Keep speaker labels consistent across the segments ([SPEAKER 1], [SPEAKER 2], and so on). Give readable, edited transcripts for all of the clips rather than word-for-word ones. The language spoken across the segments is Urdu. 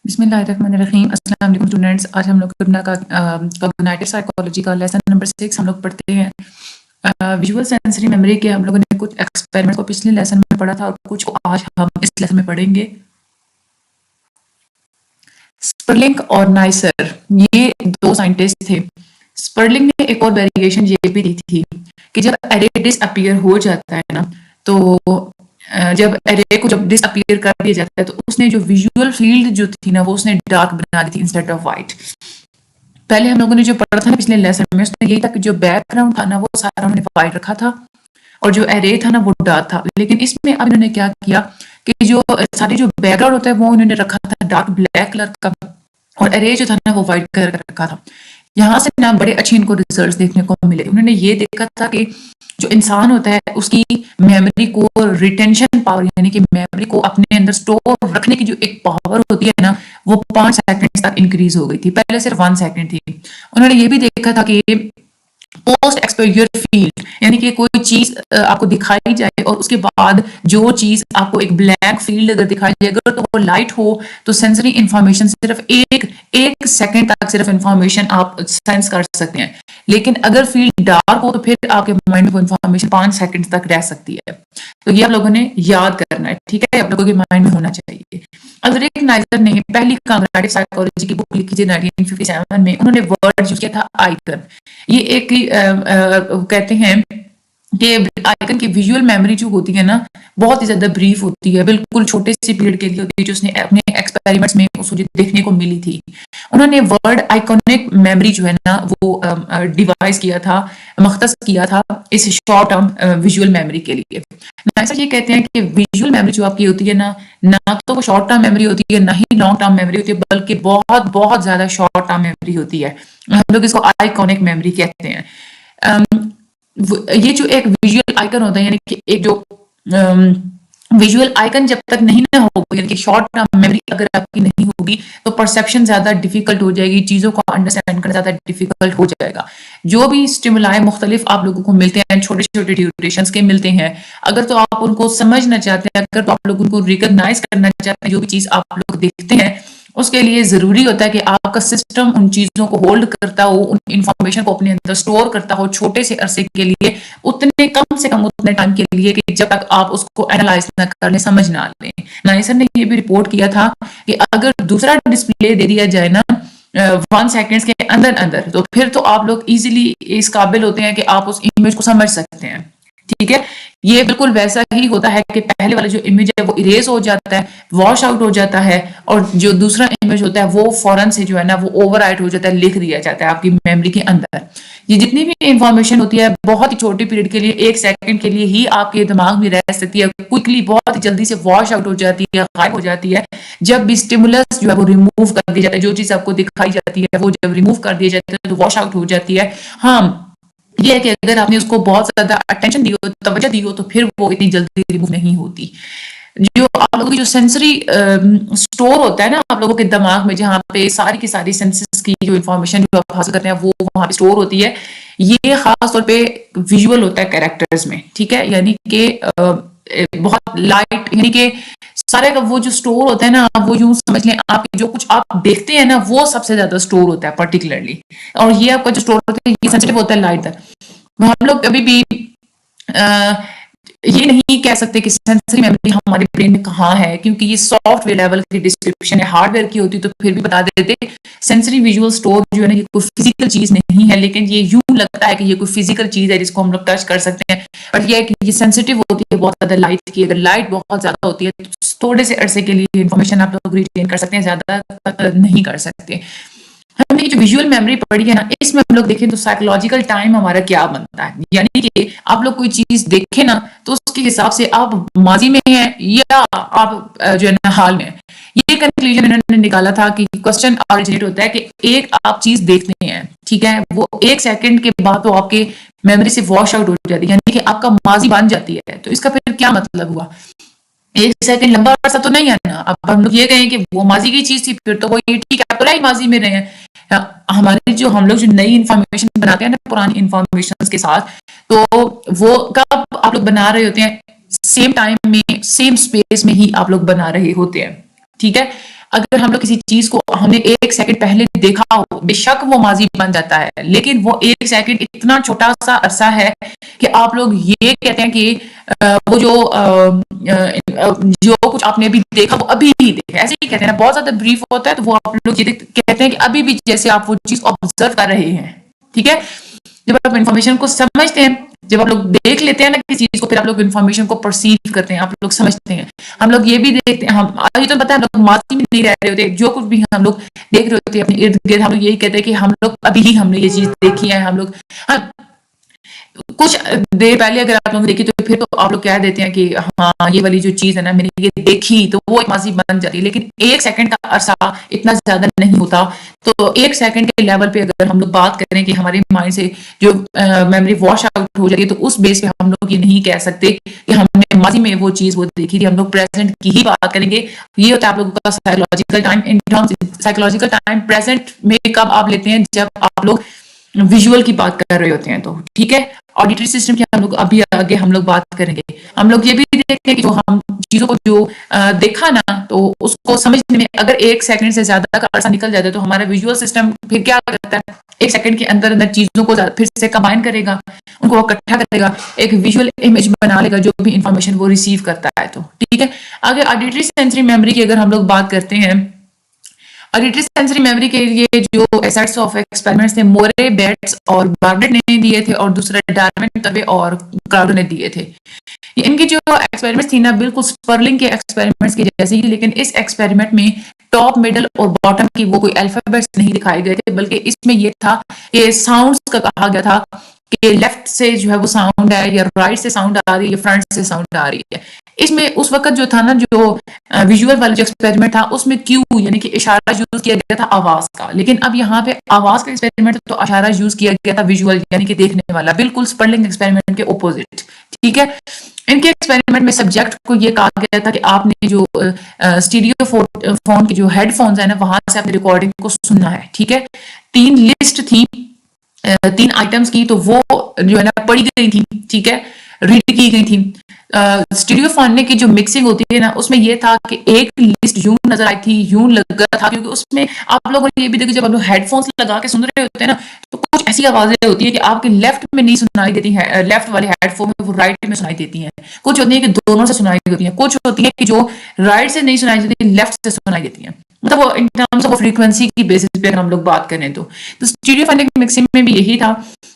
[SPEAKER 1] بسم اللہ الرحمن الرحیم. السلام علیکم اسٹوڈنٹس. آج ہم لوگ اپنا کوگنیٹو سائیکالوجی کا لیسن نمبر 6 ہم لوگ پڑھتے ہیں. ویژول سینسری میموری کے ہم لوگوں نے کچھ ایکسپیریمنٹ کو پچھلے لیسن میں پڑھا تھا اور کچھ کو آج ہم اس لیسن میں پڑھیں گے. سپرلنگ اور نائسر یہ دو سائنٹسٹ تھے. سپرلنگ نے ایک اور ویریشن یہ بھی دی تھی کہ جب ارے ڈس اپیئر ہو جاتا ہے نا تو جب ارے کو جب ڈس اپیئر کر دیا جاتا ہے تو اس نے جو ویژول فیلڈ جو تھی نا وہ اس نے ڈارک بنا دی تھی انسٹیڈ آف وائٹ. پہلے ہم لوگوں نے جو پڑھا تھا نا پچھلے لیسن میں اس میں یہی تھا کہ جو بیک گراؤنڈ تھا نا وہ سارا انہوں نے وائٹ رکھا تھا اور جو ارے تھا نا وہ ڈارک تھا. لیکن اس میں اب انہوں نے کیا کیا کہ جو ساری جو بیک گراؤنڈ ہوتا ہے وہ انہوں نے رکھا تھا ڈارک بلیک کلر کا اور ارے جو تھا نا وہ وائٹ کلر کا رکھا تھا. یہاں سے نا بڑے اچھے ان کو ریزلٹس دیکھنے کو ملے. انہوں نے یہ دیکھا تھا کہ جو انسان ہوتا ہے اس کی میموری کو ریٹینشن پاور یعنی کہ میموری کو اپنے اندر سٹور رکھنے کی جو ایک پاور ہوتی ہے نا وہ 5 سیکنڈ تک انکریز ہو گئی تھی. پہلے صرف 1 سیکنڈ تھی. انہوں نے یہ بھی دیکھا تھا کہ پوسٹ ایکسپوجر فیلڈ یعنی کہ کوئی چیز آپ کو دکھائی جائے اور اس کے بعد جو چیز آپ کو ایک بلینک فیلڈ اگر دکھائی جائے اگر تو وہ لائٹ ہو تو سینسری انفارمیشن صرف ایک سیکنڈ تک صرف انفارمیشن آپ سینس کر سکتے ہیں. لیکن اگر فیلڈ ڈارک ہو تو پھر آپ کے مائنڈ میں وہ انفارمیشن 5 سیکنڈ تک رہ سکتی ہے. تو یہ آپ لوگوں نے یاد کرنا ہے. ٹھیک ہے, آپ لوگوں کے مائنڈ میں ہونا چاہیے. الریک نائزر نے پہلی کانگریٹو سائیکالوجی کی بک لکھی تھی 1957 میں. انہوں نے ورڈ یوز کیا تھا آئیکن. یہ ایک کہتے ہیں کہ آئیکن کی ویژول میموری جو ہوتی ہے نا بہت ہی زیادہ بریف ہوتی ہے, بالکل چھوٹے سے پیریڈ کے لیے ہوتی ہے جو اس نے اپنے ایکسپیریمنٹس میں اس کو دیکھنے کو ملی تھی. انہوں نے ورڈ آئیکونک میموری جو ہے نا وہ ڈیوائز کیا تھا, مختص کیا تھا اس شارٹ ٹرم ویژول میموری کے لیے. نائسر یہ کہتے ہیں کہ ویژول میموری جو آپ کی ہوتی ہے نا نہ تو وہ شارٹ ٹرم میموری ہوتی ہے نہ ہی لانگ ٹرم میموری ہوتی ہے بلکہ بہت بہت زیادہ شارٹ ٹرم میموری ہوتی ہے. ہم لوگ اس کو آئیکونک میموری کہتے ہیں. یہ جو ایک ویژول آئیکن ہوتا ہے یعنی کہ ایک جو ویژول آئیکن جب تک نہیں نہ ہوگا یعنی کہ شارٹ ٹرم میموری اگر آپ کی نہیں ہوگی تو پرسیپشن زیادہ ڈیفیکلٹ ہو جائے گی, چیزوں کو انڈرسٹینڈ کرنا زیادہ ڈیفیکلٹ ہو جائے گا. جو بھی اسٹیمولائی مختلف آپ لوگوں کو ملتے ہیں چھوٹے چھوٹے ڈیوریشنز کے ملتے ہیں, اگر تو آپ ان کو سمجھنا چاہتے ہیں, اگر تو آپ لوگ ان کو ریکگنائز کرنا چاہتے ہیں, جو بھی چیز آپ لوگ دیکھتے ہیں اس کے لیے ضروری ہوتا ہے کہ آپ کا سسٹم ان چیزوں کو ہولڈ کرتا ہو, ان انفارمیشن کو اپنے اندر سٹور کرتا ہو چھوٹے سے عرصے کے لیے, اتنے کم سے کم اتنے ٹائم کے لیے کہ جب تک آپ اس کو اینالائز نہ کر لیں, سمجھ نہ لیں. نائسر نے یہ بھی رپورٹ کیا تھا کہ اگر دوسرا ڈسپلے دے دیا جائے نا 1 سیکنڈ کے اندر تو پھر تو آپ لوگ ایزیلی اس قابل ہوتے ہیں کہ آپ اس امیج کو سمجھ سکتے ہیں. ٹھیک ہے, یہ بالکل ویسا ہی ہوتا ہے کہ پہلے والا جو امیج ہے وہ اریز ہو جاتا ہے, واش آؤٹ ہو جاتا ہے, اور جو دوسرا امیج ہوتا ہے وہ فوراً سے جو ہے نا وہ اوور رائٹ ہو جاتا ہے, لکھ دیا جاتا ہے آپ کی میموری کے اندر. یہ جتنی بھی انفارمیشن ہوتی ہے بہت ہی چھوٹے پیریڈ کے لیے 1 سیکنڈ کے لیے ہی آپ کے دماغ میں رہ سکتی ہے, کوئکلی بہت ہی جلدی سے واش آؤٹ ہو جاتی ہے, غائب ہو جاتی ہے جب بھی اسٹیمولس جو ہے وہ ریموو کر دیا جاتا ہے. جو چیز آپ کو دکھائی جاتی ہے وہ جب ریموو کر دیا جاتا ہے تو واش آؤٹ ہو جاتی ہے. ہاں یہ ہے کہ اگر آپ نے اس کو بہت زیادہ اٹینشن دی ہو, توجہ دی ہو, تو پھر وہ اتنی جلدی ریموو نہیں ہوتی. جو آپ لوگوں کی جو سینسری سٹور ہوتا ہے نا آپ لوگوں کے دماغ میں جہاں پہ ساری کی ساری سینسز کی جو انفارمیشن جو آپ حاصل کرتے ہیں وہ وہاں پہ سٹور ہوتی ہے, یہ خاص طور پہ ویژول ہوتا ہے کریکٹرز میں. ٹھیک ہے, یعنی کہ بہت لائٹ یعنی کہ سارے کا وہ جو سٹور ہوتا ہے نا وہ یوں سمجھ لیں آپ جو کچھ آپ دیکھتے ہیں نا وہ سب سے زیادہ سٹور ہوتا ہے پرٹیکولرلی, اور یہ آپ کا جو سٹور ہوتا ہے یہ سینسٹیو ہوتا ہے لائٹ تک. ہم لوگ کبھی بھی یہ نہیں کہہ سکتے کہ سینسری میموری ہمارے برین میں کہاں ہے, کیونکہ یہ سافٹ ویئر لیول کی ڈسکرپشن ہے. ہارڈ ویئر کی ہوتی تو پھر بھی بتا دیتے. سینسری ویژول سٹور جو ہے نا یہ کوئی فزیکل چیز نہیں ہے, لیکن یہ یوں لگتا ہے کہ یہ کوئی فزیکل چیز ہے جس کو ہم لوگ ٹچ کر سکتے ہیں, بٹ یہ ہے کہ یہ سینسٹیو ہوتی ہے بہت زیادہ لائٹ کی. اگر لائٹ بہت زیادہ ہوتی ہے تو تھوڑے سے عرصے کے لیے انفارمیشن آپ لوگ ریٹین کر سکتے ہیں, زیادہ تک نہیں کر سکتے. ہم نے جو ویژول میموری پڑھی ہے نا اس میں ہم لوگ دیکھیں تو سائیکولوجیکل ٹائم ہمارا کیا بنتا ہے, یعنی کہ آپ لوگ کوئی چیز دیکھیں نا تو اس کے حساب سے آپ ماضی میں ہیں یا آپ جو ہے نا حال میں. یہ کنکلوژن انہوں نے نکالا تھا کہ کوسچن اوریجنیٹ ہوتا ہے کہ ایک آپ چیز دیکھتے ہیں, ٹھیک ہے, وہ 1 سیکنڈ کے بعد تو آپ کے میموری سے واش آؤٹ ہو جاتی ہے, یعنی کہ آپ کا ماضی بن جاتی ہے. تو اس کا پھر کیا مطلب ہوا, 1 سیکنڈ لمبا عرصہ تو نہیں ہے نا. اب ہم لوگ یہ کہیں کہ وہ ماضی کی چیز تھی پھر تو وہ یہ ٹھیک ہے, آپ ماضی میں رہے ہیں. ہماری جو ہم لوگ جو نئی انفارمیشن بناتے ہیں نا پرانی انفارمیشن کے ساتھ, تو وہ کب آپ لوگ بنا رہے ہوتے ہیں, سیم ٹائم میں سیم اسپیس میں ہی آپ لوگ بنا رہے ہوتے ہیں. ٹھیک ہے. اگر ہم لوگ کسی چیز کو ہم نے 1 سیکنڈ پہلے دیکھا ہو، بے شک وہ ماضی بن جاتا ہے، لیکن وہ 1 سیکنڈ اتنا چھوٹا سا عرصہ ہے کہ آپ لوگ یہ کہتے ہیں کہ وہ جو کچھ آپ نے ابھی دیکھا وہ ابھی ہی دیکھا، ایسے ہی کہتے ہیں نا. بہت زیادہ بریف ہوتا ہے تو وہ آپ لوگ یہ کہتے ہیں کہ ابھی بھی جیسے آپ وہ چیز آبزرو کر رہے ہیں. ٹھیک ہے. جب آپ انفارمیشن کو سمجھتے ہیں، جب آپ لوگ دیکھ لیتے ہیں نا کسی چیز کو، پھر آپ لوگ انفارمیشن کو پرسیو کرتے ہیں، آپ لوگ سمجھتے ہیں. ہم لوگ یہ بھی دیکھتے ہیں، ہم یہ تو پتہ ہے ہم لوگ ماضی میں نہیں رہ رہے ہوتے، جو کچھ بھی ہم لوگ دیکھ رہے ہوتے ہیں اپنے ارد گرد، ہم لوگ یہی کہتے ہیں کہ ہم لوگ ابھی ہی ہم نے یہ چیز دیکھی ہے. ہم لوگ کچھ دیر پہلے اگر آپ لوگوں نے دیکھی تو پھر تو آپ لوگ کہہ دیتے ہیں کہ ہاں یہ والی جو چیز ہے نا میں نے یہ دیکھی، تو وہ ماضی بن جاتی ہے. لیکن 1 سیکنڈ کا عرصہ اتنا زیادہ نہیں ہوتا. تو 1 سیکنڈ کے لیول پہ اگر ہم لوگ بات کریں کہ ہمارے مائنڈ سے جو میموری واش آؤٹ ہو جاتی ہے، تو اس بیس پہ ہم لوگ یہ نہیں کہہ سکتے کہ ہم نے ماضی میں وہ چیز وہ دیکھی تھی. ہم لوگ پریزنٹ کی ہی بات کریں گے. یہ ہوتا ہے آپ لوگوں کا psychological time. Psychological time present میں کب آپ لیتے ہیں؟ جب آپ لوگ ویژول کی بات کر رہے ہوتے ہیں. تو ٹھیک ہے. آڈیٹری سسٹم کی ہم لوگ ابھی آگے ہم لوگ بات کریں گے. ہم لوگ یہ بھی دیکھتے ہیں کہ جو ہم چیزوں کو جو دیکھا نا، تو اس کو سمجھنے میں اگر 1 سیکنڈ سے زیادہ کا عرصہ نکل جاتا ہے تو ہمارا ویژول سسٹم پھر کیا کرتا ہے؟ 1 سیکنڈ کے اندر چیزوں کو پھر سے کمبائن کرے گا، ان کو اکٹھا کرے گا، ایک ویژول امیج بنا لے گا جو بھی انفارمیشن وہ ریسیو کرتا ہے. تو ٹھیک ہے. آگے آڈیٹری سینسری میموری کی اگر ہم لوگ بات کرتے ہیں، آڈیٹری سینسری میموری کے لیے جو ایسیٹس آف ایکسپیریمنٹس تھے، مورے، بیٹس اور بارڈٹ نے دیے تھے، اور دوسرے ڈارون، طبے اور کراؤڈو نے دیے تھے. ان کی جو ایکسپیریمنٹس تھی نا، بالکل سپرلنگ کے ایکسپیریمنٹس کے جیسے ہی، لیکن اس ایکسپیریمنٹ میں ٹاپ، مڈل اور باٹم کی وہ کوئی الفابیٹس نہیں دکھائے گئے تھے، بلکہ اس میں یہ تھا کہ ساؤنڈز کا کہا گیا تھا کہ لیفٹ سے جو ہے وہ ساؤنڈ ہے، یا رائٹ سے ساؤنڈ آ رہی ہے، یا فرنٹ سے ساؤنڈ آ رہی ہے. اس میں اس وقت جو تھا نا، جو ویژول والا جو ایکسپیریمنٹ تھا، اس میں کیو یعنی کہ اشارہ یوز کیا گیا تھا آواز کا. لیکن اب یہاں پہ آواز کا ایکسپیریمنٹ تو اشارہ یوز کیا گیا تھا ویژول یعنی کہ دیکھنے والا، بالکل سپرلنگ ایکسپیریمنٹ کے اپوزٹ. ٹھیک ہے. ان کے ایکسپیریمنٹ میں سبجیکٹ کو یہ کہا گیا تھا کہ آپ نے جو اسٹیریو فون کے جو ہیڈ فونز ہیں نا، وہاں سے آپ نے ریکارڈنگ کو سننا ہے. ٹھیک ہے. 3 لسٹ تھی 3 آئٹمس کی، تو وہ جو ہے نا پڑھی گئی تھی. ٹھیک ہے. ریڈ کی گئی تھی. اسٹیریو فون کی جو مکسنگ ہوتی ہے نا، اس میں یہ تھا کہ ایک لسٹ یوں نظر آئی تھی، یوں لگا تھا، کیونکہ اس میں آپ لوگوں نے یہ بھی دیکھا جب آپ لوگ ہیڈ فونس لگا کے سن رہے ہوتے ہیں نا، تو کچھ ایسی آوازیں ہوتی ہیں کہ آپ کے لیفٹ میں نہیں سنائی دیتی ہیں، لیفٹ والے ہیڈ فون میں وہ رائٹ میں سنائی دیتی ہیں. کچھ ہوتی ہیں کہ دونوں سے سنائی دیتی ہیں، کچھ ہوتی ہیں کہ جو رائٹ سے نہیں سنائی دیتی، لیفٹ سے سنائی دیتی ہیں. مطلب وہ ان ٹرمز آف فریکوینسی کی بیسس پہ ہم لوگ بات کریں تو اسٹیریو فونک مکسنگ میں بھی یہی تھا.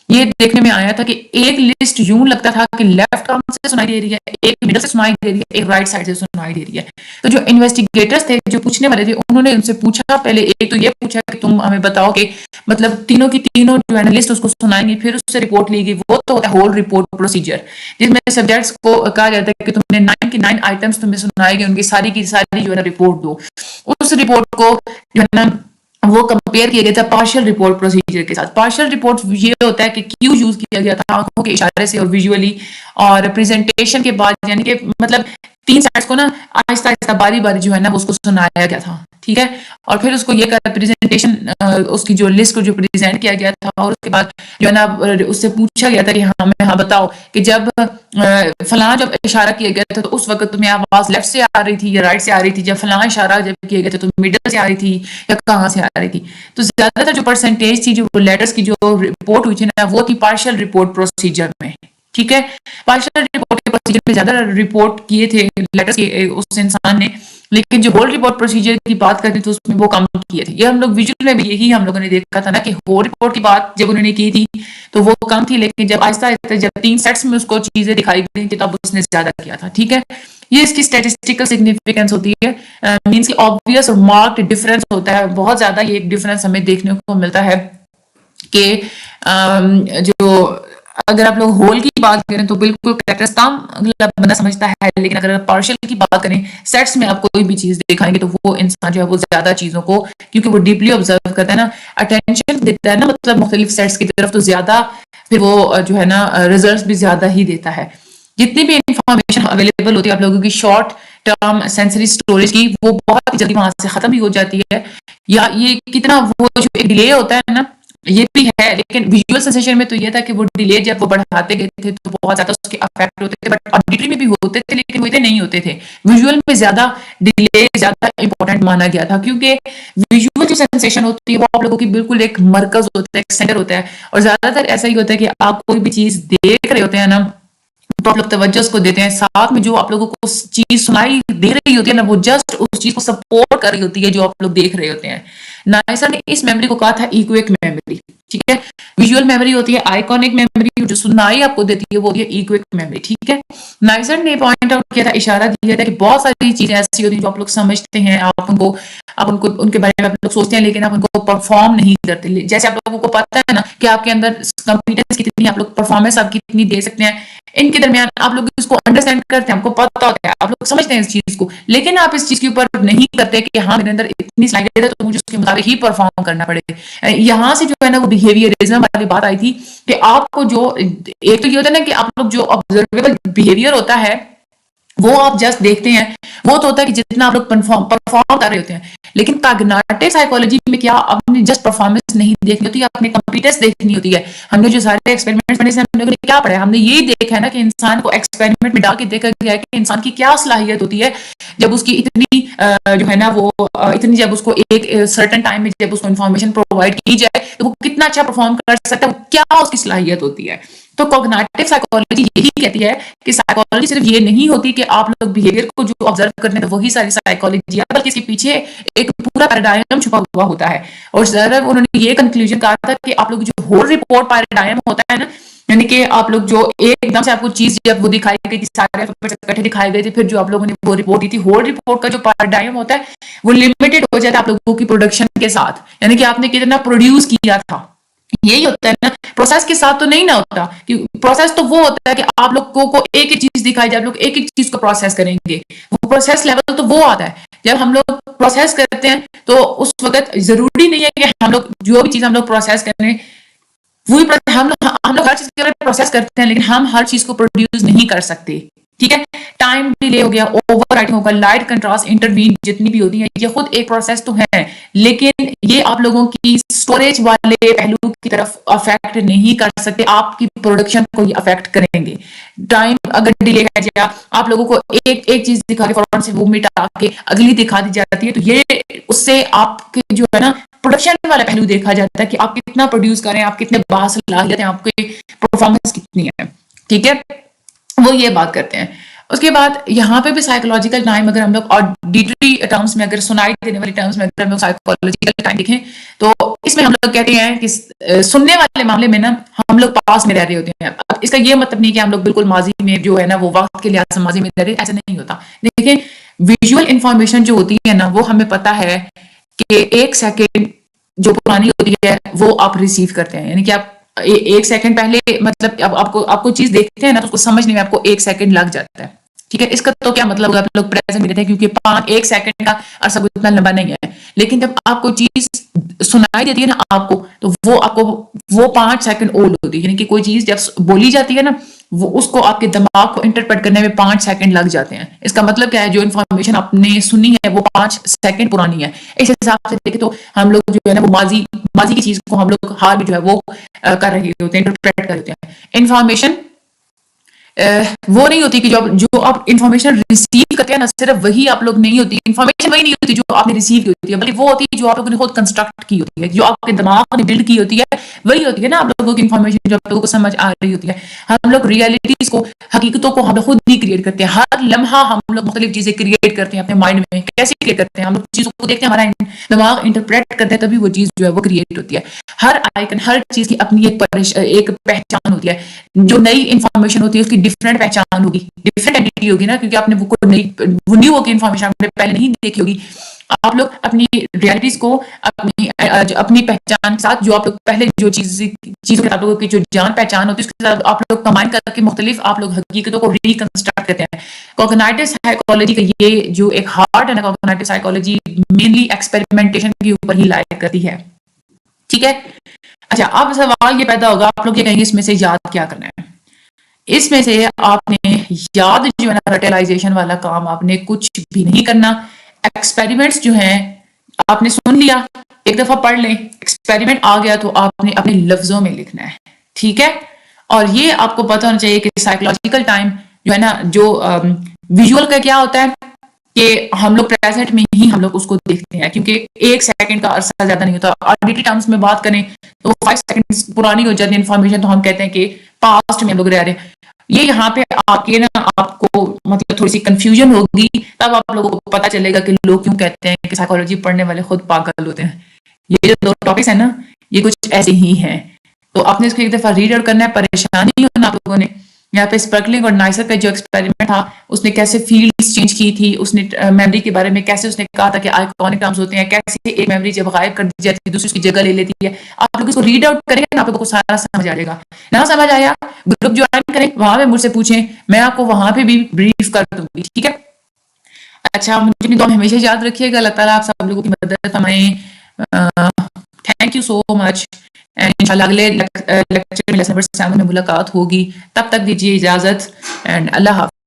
[SPEAKER 1] یہ دیکھنے میں آیا تھا کہ ایک لسٹ یوں لگتا تھا کہ لیفٹ کام سے سنائی دے رہی ہے، ایک مڈل سے سنائی دے رہی ہے، ایک رائٹ سائڈ سے سنائی دے رہی ہے. تو جو انویسٹیگیٹرز تھے، جو پوچھنے والے تھے، انہوں نے ان سے پوچھا، پہلے ایک تو یہ پوچھا کہ تم ہمیں بتاؤ کہ مطلب تینوں کی تینوں جو ہے نا لسٹ اس کو سنائیں گی، پھر اس سے رپورٹ لی گئی. وہ تو ہوتا ہے ہول رپورٹ پروسیجر، جس میں سبجیکٹس کو کہا جاتا ہے کہ تم نے 9 کی 9 آئٹمس تمہیں سنائے گی، ان کی ساری جو ہے نا رپورٹ دو. اس رپورٹ کو جو ہے نا وہ کمپیئر کیا گیا تھا پارشل رپورٹ پروسیجر کے ساتھ. پارشل رپورٹ یہ ہوتا ہے کہ کیو یوز کیا گیا تھا آنکھوں کے اشارے سے اور ویژولی، اور پریزنٹیشن کے بعد یعنی کہ مطلب 3 سائڈس کو نا آہستہ آہستہ باری باری جو ہے نا اس کو سنایا گیا تھا. ٹھیک ہے. اور پھر اس کو یہ پریزنٹیشن اس کی جو لسٹ کو جو پریزنٹ کیا گیا تھا، اور اس کے بعد جو ہے نا اس سے پوچھا گیا تھا کہ ہاں بتاؤ کہ جب فلاں جب اشارہ کیا گیا تھا تو اس وقت تمہیں آواز لیفٹ سے آ رہی تھی یا رائٹ سے آ رہی تھی، جب فلاں اشارہ جب کیا گیا تھا تو مڈل سے آ رہی تھی یا کہاں سے آ رہی تھی. تو زیادہ تر جو پرسنٹیج تھی جو لیٹرز کی جو رپورٹ ہوئی تھی نا، وہ تھی پارشل رپورٹ پروسیجر میں. ٹھیک ہے. پارشل رپورٹ کے پروسیجر میں زیادہ رپورٹ کیے تھے لیٹرز کے اس انسان نے، لیکن جو ہول رپورٹ پروسیجر کی بات کرتے تو اس میں وہ کم کیے تھے. یہ ہم لوگ ویژول میں بھی یہی ہم لوگوں نے دیکھا تھا نا کہ ہول رپورٹ کی بات جب انہوں نے کی تھی تو وہ کم تھی، لیکن جب آہستہ آہستہ جب 3 سیٹس میں اس کو چیزیں دکھائی گئی تھی تب اس نے زیادہ کیا تھا. ٹھیک ہے. یہ اس کی اسٹیٹسٹیکل سگنیفیکینس ہوتی ہے، مینس کی آبویس اور مارکڈ ڈفرینس ہوتا ہے. بہت زیادہ یہ ایک ڈفرینس ہمیں دیکھنے کو ملتا ہے کہ جو اگر آپ لوگ ہول کی بات کریں تو بالکل کریکٹرز تام بندہ سمجھتا ہے، لیکن اگر پارشل کی بات کریں، سیٹس میں آپ کوئی بھی چیز دکھائیں گے تو وہ انسان جو ہے وہ زیادہ چیزوں کو، کیونکہ وہ ڈیپلی آبزرو کرتا ہے نا، اٹینشن دیتا ہے نا، مطلب مختلف سیٹس کی طرف، تو زیادہ پھر وہ جو ہے نا ریزلٹس بھی زیادہ ہی دیتا ہے. جتنی بھی انفارمیشن اویلیبل ہوتی ہے آپ لوگوں کی شارٹ ٹرم سینسری اسٹوریج کی، وہ بہت ہی جلدی وہاں سے ختم بھی ہو جاتی ہے، یا یہ کتنا وہ جو ڈیلے ہوتا ہے نا یہ بھی ہے، لیکن ویژول سینسیشن میں تو یہ تھا کہ وہ ڈیلے جب وہ بڑھاتے گئے تھے تو بہت زیادہ اس کے افیکٹ ہوتے تھے، بٹ آڈیٹری میں بھی ہوتے تھے لیکن وہ اتنے نہیں ہوتے تھے. ویژول میں زیادہ ڈیلے زیادہ امپورٹنٹ مانا گیا تھا، کیونکہ ویژول جو سینسیشن ہوتی ہے وہ آپ لوگوں کی بالکل ایک مرکز ہوتا ہے، ایک سینٹر ہوتا ہے، اور زیادہ تر ایسا ہی ہوتا ہے کہ آپ کوئی بھی چیز دیکھ رہے ہوتے ہیں نا تو آپ لوگ توجہ اس کو دیتے ہیں، ساتھ میں جو آپ لوگوں کو چیز سنائی دے رہی ہوتی ہے نا وہ جسٹ اس چیز کو سپورٹ کر رہی ہوتی ہے جو آپ لوگ دیکھ رہے ہوتے ہیں. نائسر نے اس میموری کو کہا تھا ایکویک میموری. ٹھیک ہے، ویژول میموری ہوتی ہے آئیکونک میموری، جو سنائی آپ کو دیتی ہے وہ ہوتی ہے ایکویک میموری. ٹھیک ہے، نائسر نے پوائنٹ آؤٹ کیا تھا، اشارہ دیا تھا کہ بہت ساری چیزیں ایسی ہوتی ہیں جو آپ لوگ سمجھتے ہیں، آپ ان کے بارے میں آپ لوگ سوچتے ہیں لیکن آپ ان کو پرفارم نہیں کرتے. جیسے آپ لوگوں کو پتا ہے نا کہ آپ کے اندر کمپیٹنس کتنی، آپ لوگ پرفارمنس آپ کتنی دے سکتے ہیں، ان کے درمیان آپ لوگ اس کو انڈرسٹینڈ کرتے ہیں، آپ کو پتا ہوتا ہے، آپ لوگ سمجھتے ہیں اس چیز کو، لیکن آپ اس چیز کے اوپر نہیں کرتے کہ ہاں میرے اندر اتنی صلاحیت ہے تو مجھے اس کے مطابق ہی پرفارم کرنا پڑے. یہاں سے جو ہے نا وہ بیہیویئرزم والی بات آئی تھی کہ آپ کو جو ایک تو یہ ہوتا ہے نا کہ آپ لوگ جو آبزرویبل بیہیویئر ہوتا ہے وہ آپ جسٹ دیکھتے ہیں، وہ تو ہوتا ہے کہ جتنا آپ لوگ پرفارم کر رہے ہوتے ہیں، لیکن کاگنیٹو سائیکالوجی میں کیا آپ نے جسٹ پرفارمنس نہیں دیکھنی ہوتی ہے، آپ نے کمپیٹنس دیکھنی ہوتی ہے. ہم نے جو سارے ایکسپیریمنٹ پڑھے ہم لوگوں نے کیا پڑھا ہے، ہم نے یہی دیکھا ہے نا کہ انسان کو ایکسپیریمنٹ میں ڈال کے دیکھا گیا ہے کہ انسان کی کیا صلاحیت ہوتی ہے جب اس کی اتنی جو ہے نا وہ اتنی جب اس کو ایک سرٹن ٹائم میں جب اس کو انفارمیشن پرووائڈ کی جائے تو وہ کتنا اچھا پرفارم کر سکتا ہے، کیا اس کی صلاحیت ہوتی ہے. تو کوگنیٹو سائیکالوجی یہی کہتی ہے کہ سائیکالوجی صرف یہ نہیں ہوتی کہ آپ لوگ بیہیویئر کو جو آبزرو کرتے ہیں وہی ساری سائیکالوجی ہے، بلکہ اس کے پیچھے ایک پورا پیراڈائم چھپا ہوا ہوتا ہے. اور ذرا انہوں نے یہ کنکلوژن کہا تھا کہ آپ لوگ جو ہول رپورٹ پیراڈائم ہوتا ہے نا، یعنی کہ آپ لوگ جو ایک دم سے آپ کو چیز جب وہ دکھائی گئی تھی، سارے اکٹھے دکھائے گئے تھے، پھر جو آپ لوگوں نے وہ رپورٹ دی تھی، ہول رپورٹ کا جو پیراڈائم ہوتا ہے وہ لمیٹڈ ہو جاتا ہے آپ لوگوں کی پروڈکشن کے ساتھ، یعنی کہ آپ نے کتنا پروڈیوس کیا تھا. یہی ہوتا ہے نا، پروسیس کے ساتھ تو نہیں نہ ہوتا. پروسیس تو وہ ہوتا ہے کہ آپ لوگوں کو ایک ایک چیز دکھائی جائے، آپ لوگ ایک ایک چیز کو پروسیس کریں گے، وہ پروسیس لیول تو وہ آتا ہے جب ہم لوگ پروسیس کرتے ہیں. تو اس وقت ضروری نہیں ہے کہ ہم لوگ جو بھی چیز ہم لوگ پروسیس کریں وہی ہم لوگ ہر چیز کے پروسیس کرتے ہیں، لیکن ہم ہر چیز کو پروڈیوس نہیں کر سکتے. ٹھیک ہے، ٹائم ڈیلے ہو گیا، اوور رائٹنگ ہوگا، لائٹ کنٹراسٹ انٹروین جتنی بھی ہوتی ہیں یہ خود ایک پروسیس تو ہے، لیکن یہ آپ لوگوں کی اسٹوریج والے پہلو کی طرف افیکٹ نہیں کر سکتے، آپ کی پروڈکشن کو یہ افیکٹ کریں گے. ٹائم اگر ڈیلے ہے جائے، آپ لوگوں کو ایک ایک چیز دکھا کے فوراً سے وہ مٹا کے اگلی دکھا دی جاتی ہے، تو یہ اس سے آپ کے جو ہے نا پروڈکشن والا پہلو دیکھا جاتا ہے کہ آپ کتنا پروڈیوس کریں، آپ کتنے باصلاحیت ہیں، آپ کی پرفارمنس کتنی ہے. ٹھیک ہے، وہ یہ بات کرتے ہیں. اس کے بعد یہاں پہ بھی سائیکولوجیکل ٹائم اگر ہم لوگ آڈیٹری ٹرمز میں اگر سنائی دینے والی ٹرمز میں اگر ہم لوگ سائیکولوجیکل ٹائم دیکھیں تو اس میں ہم لوگ کہتے ہیں کہ سننے والے معاملے میں نا ہم لوگ پاس میں رہ رہے ہوتے ہیں. اب اس کا یہ مطلب نہیں کہ ہم لوگ بالکل ماضی میں جو ہے نا وہ وقت کے لحاظ سے ماضی میں رہ رہے، ایسا نہیں ہوتا. دیکھیں ویژول انفارمیشن جو ہوتی ہے نا وہ ہمیں پتا ہے کہ ایک سیکنڈ جو پرانی ہوتی ہے وہ آپ ریسیو کرتے ہیں، یعنی کہ آپ ایک سیکنڈ پہلے مطلب اب آپ کو چیز دیکھتے ہیں نا تو اس کو سمجھنے میں آپ کو ایک سیکنڈ لگ جاتا ہے. ٹھیک ہے، اس کا تو کیا مطلب آپ لوگ پریزنٹ میں رہتے ہیں کیونکہ ایک سیکنڈ کا عرصہ اتنا لمبا نہیں ہے، لیکن جب آپ کو چیز سنائی دیتی ہے نا آپ کو تو وہ آپ کو وہ 5 سیکنڈ اولڈ ہوتی ہے، یعنی کہ کوئی چیز جب بولی جاتی ہے نا وہ اس کو آپ کے دماغ کو انٹرپریٹ کرنے میں 5 سیکنڈ لگ جاتے ہیں. اس کا مطلب کیا ہے، جو انفارمیشن آپ نے سنی ہے وہ 5 سیکنڈ پرانی ہے. اس حساب سے دیکھیں تو ہم لوگ جو ہے نا وہ ماضی کی چیز کو ہم لوگ حال میں جو ہے وہ کر رہے ہوتے ہیں، انٹرپریٹ کر رہے ہیں. انفارمیشن وہ نہیں ہوتی کہ جو آپ انفارمیشن ریسیو کرتے ہیں نا صرف وہی آپ لوگ نہیں ہوتی، انفارمیشن وہی نہیں ہوتی جو آپ نے ریسیو کی ہوتی ہے، بلکہ وہ ہوتی ہے جو آپ لوگوں نے خود کنسٹرکٹ کی ہوتی ہے، جو آپ کے دماغ نے بلڈ کی ہوتی ہے وہی ہوتی ہے نا آپ لوگوں کی انفارمیشن جو آپ لوگوں کو سمجھ آ رہی ہوتی ہے. ہم لوگ ریئلٹیز کو، حقیقتوں کو ہم لوگ خود ہی کریٹ کرتے ہیں. ہر لمحہ ہم لوگ مختلف چیزیں کریٹ کرتے ہیں اپنے مائنڈ میں. کیسے کریٹ کرتے ہیں؟ ہم لوگ چیزوں کو دیکھتے ہیں، ہمارا دماغ انٹرپریٹ کرتے ہیں تبھی وہ چیز جو ہے وہ کریٹ ہوتی ہے. ہر آئیکن، ہر چیز کی اپنی ایک پہچان ہوتی ہے. جو نئی انفارمیشن ہوتی ہے اس کی ڈفرینٹ پہچان ہوگی، ڈفرینٹ آئیڈینٹی ہوگی نا، کیونکہ آپ نے وہ نیو ہوگی انفارمیشن آپ نے پہلے نہیں دیکھی ہوگی. آپ لوگ اپنی ریئلٹیز کو اپنی پہچان کے ساتھ جو آپ لوگ پہلے جو چیزوں کے آپ لوگوں کی جو جان پہچان ہوتی ہے اس کے ساتھ آپ لوگ کمبائن کر کے مختلف آپ لوگ حقیقتوں کو ریکنسٹرکٹ کرتے ہیں. کوگنیٹو سائیکالوجی کا یہ جو ایک ہارٹ ہے نا، کوگنیٹو سائیکالوجی مینلی ایکسپیریمنٹیشن کے اوپر ہی لائق کرتی ہے. ٹھیک ہے، اچھا اب سوال یہ پیدا ہوگا آپ لوگ یہ کہیں گے اس میں سے یاد کیا کرنا ہے؟ اس میں سے آپ نے یاد جو ہے نا ریٹیلائزیشن والا کام آپ نے کچھ بھی نہیں کرنا. ایکسپیریمنٹس جو ہیں آپ نے سن لیا، ایک دفعہ پڑھ لیں, ایکسپیریمنٹ آ گیا تو آپ نے اپنے لفظوں میں لکھنا ہے, ٹھیک ہے. اور یہ آپ کو پتا ہونا چاہیے کہ سائیکولوجیکل ٹائم جو ہے نا, جو ویژول کا کیا ہوتا ہے کہ ہم لوگ پریزنٹ میں ہی ہم لوگ اس کو دیکھتے ہیں, کیونکہ 1 سیکنڈ کا عرصہ زیادہ نہیں ہوتا. آرڈیٹری ٹرمز میں بات کریں تو 5 سیکنڈ پرانی ہو جاتی ہے انفارمیشن, تو ہم کہتے ہیں کہ پاسٹ میں ہم لوگ رہ رہے ہیں. یہ یہاں پہ آپ کے نا آپ کو مطلب تھوڑی سی کنفیوژن ہوگی, تب آپ لوگوں کو پتا چلے گا کہ لوگ کیوں کہتے ہیں کہ سائیکالوجی پڑھنے والے خود پاگل ہوتے ہیں. یہ جو 2 ٹاپکس ہیں نا, یہ کچھ ایسے ہی ہیں, تو آپ نے اس کو ایک دفعہ ریڈ آؤٹ کرنا ہے. پریشان نہیں ہونا آپ لوگوں نے. یہاں پہ اسپرکلنگ اور نائسر کا جو ایکسپیریمنٹ تھا, اس نے کیسے فیلڈز چینج کی تھی, اس نے میموری کے بارے میں کیسے اس نے کہا تھا کہ آئیکونک ٹرمز ہوتے ہیں, کیسے ایک میموری جب غائب کر دی جاتی ہے دوسری اس کی جگہ لے لیتی ہے. آپ لوگ اس کو ریڈ آؤٹ کریں گے آپ لوگوں کو سارا سمجھ آ جائے گا. نہ سمجھ آیا, گروپ جوائن کریں, وہاں پہ مجھ سے پوچھیں, میں آپ کو وہاں پہ بھی بریف کر دوں گی, ٹھیک ہے. اچھا, مجھے اپنی دعا میں ہمیشہ یاد رکھیے گا. اللہ تعالیٰ آپ سب لوگوں کی مدد فرمائیں. تھینک یو سو مچ. انشاءاللہ اگلے لیکچر میں لیسن نمبر 7 میں ملاقات ہوگی. تب تک دیجیے اجازت, اینڈ اللہ حافظ.